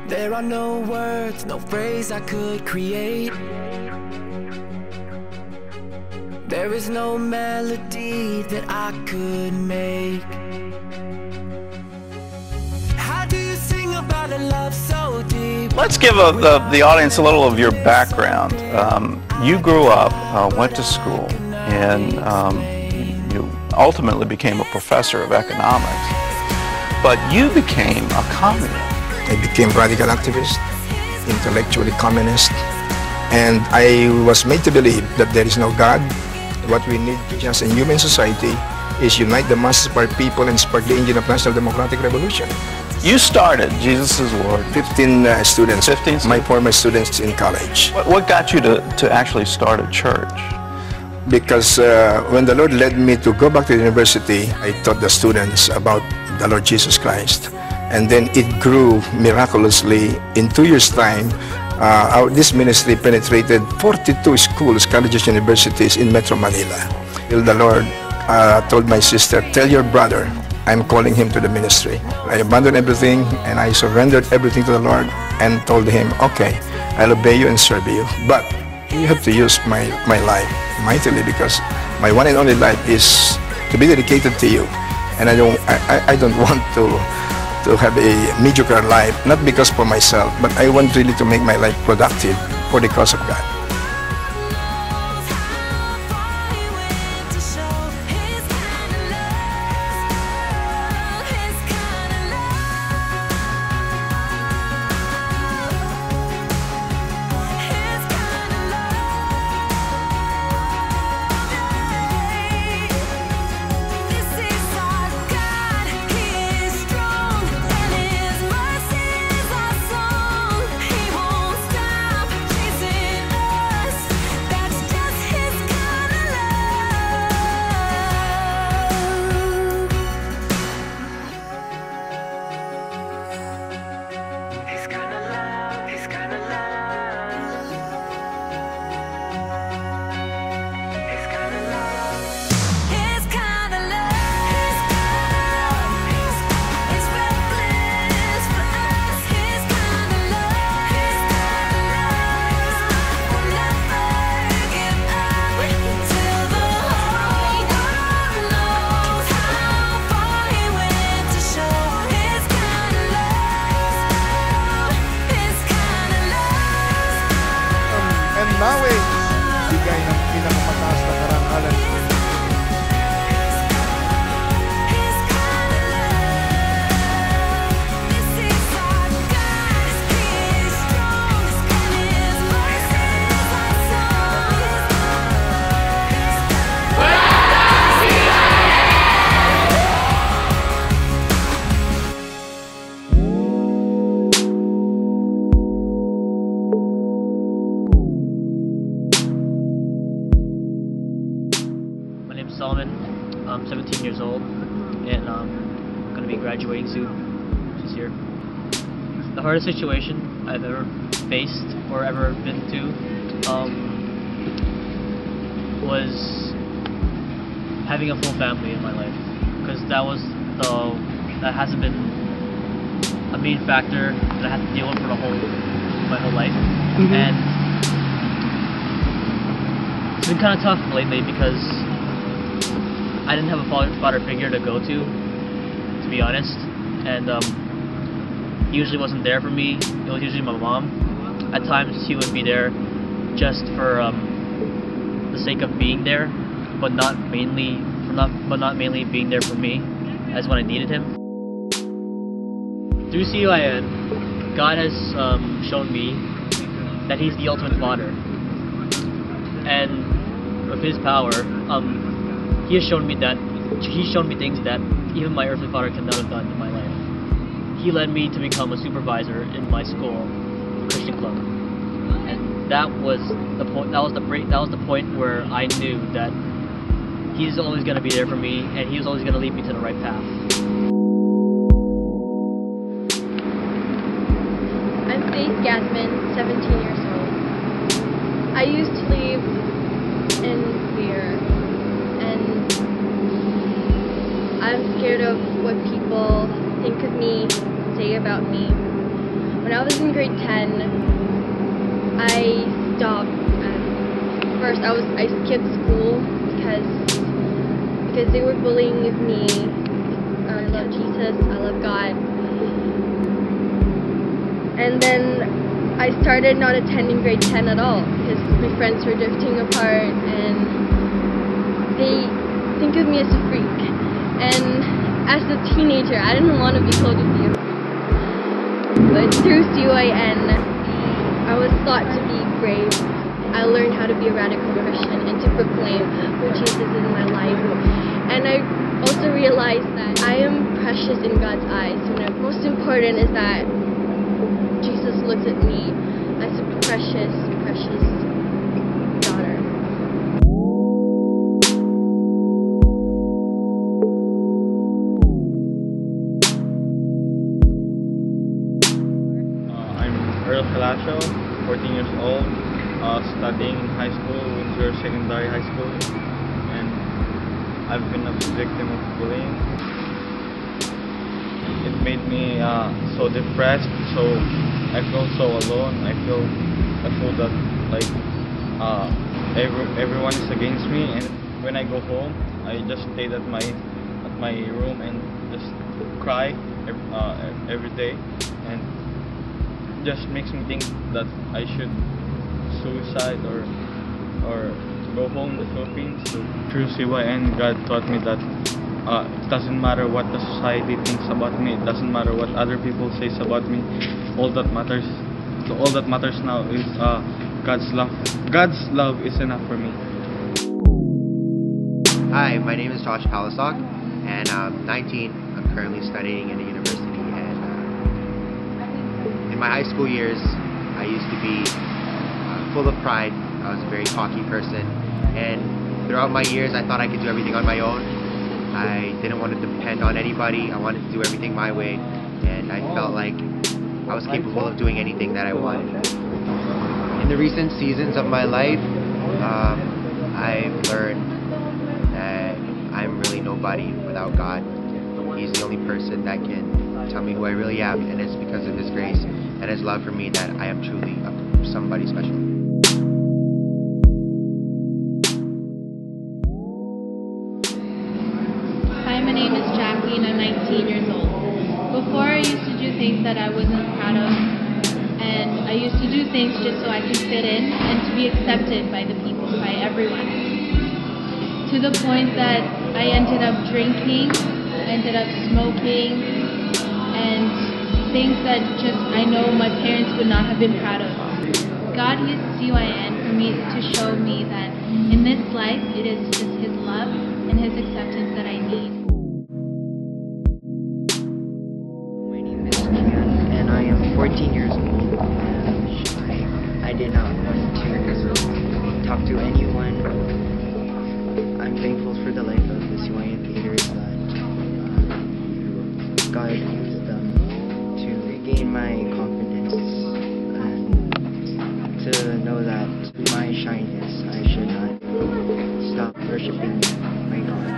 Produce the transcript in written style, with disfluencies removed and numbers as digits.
There are no words, no phrase I could create. There is no melody that I could make. How do you sing about a love so deep? Let's give the audience a little of your background. You grew up, went to school, and you ultimately became a professor of economics. But you became a communist. I became radical activist, intellectually communist, and I was made to believe that there is no God. What we need just in human society is unite the masses of our people and spark the engine of national democratic revolution. You started Jesus is Lord. 15 students, 15 my former students in college. What got you to actually start a church? Because when the Lord led me to go back to the university, I taught the students about the Lord Jesus Christ. And then it grew miraculously. In 2 years' time, this ministry penetrated 42 schools, colleges, universities in Metro Manila. Till the Lord told my sister, tell your brother I'm calling him to the ministry. I abandoned everything and I surrendered everything to the Lord and told him, okay, I'll obey you and serve you. But you have to use my life mightily, because my one and only life is to be dedicated to you. And I don't want to have a mediocre life, not because for myself, but I want really to make my life productive for the cause of God. Nawe, bigay ng pinakamataas na karangalan. I'm 17 years old, and I'm going to be graduating soon, this year. The hardest situation I've ever faced or ever been to was having a full family in my life, because that hasn't been a main factor that I had to deal with for my whole life. And it's been kind of tough lately because I didn't have a father figure to go to be honest, and he usually wasn't there for me. It was usually my mom. At times he would be there just for the sake of being there, but not mainly being there for me as when I needed him. Through CUIN, God has shown me that He's the ultimate father, and with His power, He's shown me things that even my earthly father could not have done in my life. He led me to become a supervisor in my school, Christian club, and that was the point. That was the point where I knew that He's always going to be there for me, and He was always going to lead me to the right path. I'm Faith Gasman, 17 years old. I used to live in fear, and scared of what people think of me, say about me. When I was in grade 10, I stopped. First, I skipped school because they were bullying me. I love Jesus, I love God. And then I started not attending grade 10 at all because my friends were drifting apart and they think of me as a freak. And as a teenager, I didn't want to be told to be a freak. But through CYN, I was thought to be brave. I learned how to be a radical Christian and to proclaim who Jesus is in my life. And I also realized that I am precious in God's eyes. And the most important is that Jesus looks at me as a precious, precious daughter. I'm Earl Calacio, 14 years old, studying in high school, Windsor Secondary High School, and I've been a victim of bullying. It made me so depressed, so I feel so alone. I feel that like everyone is against me, and when I go home, I just stay at my room and just cry every day, and just makes me think that I should suicide or to go home to the Philippines. Through CYN, God taught me that it doesn't matter what the society thinks about me. It doesn't matter what other people say about me. All that matters now is God's love. God's love is enough for me. Hi, my name is Josh Palasok, and I'm 19. I'm currently studying in a university, and in my high school years, I used to be full of pride. I was a very cocky person, and throughout my years, I thought I could do everything on my own. I didn't want to depend on anybody. I wanted to do everything my way, and I felt like I was capable of doing anything that I wanted. In the recent seasons of my life, I've learned that I'm really nobody without God. He's the only person that can tell me who I really am, and it's because of His grace and His love for me that I am truly somebody special. Hi, my name is Jackie and I'm 19 years old. Before, I used to do things that I wasn't proud of, and I used to do things just so I could fit in and to be accepted by the people, by everyone. To the point that I ended up drinking, ended up smoking, and things that just I know my parents would not have been proud of. God used CYN for me to show me that in this life, it is just His love and His acceptance that I need. My name is Cyn, and I am 14 years old, and I did not want to talk to anyone. I'm thankful for the life of the CYN leaders that God used them to regain my confidence and to know that my shyness, I should not stop worshiping my God.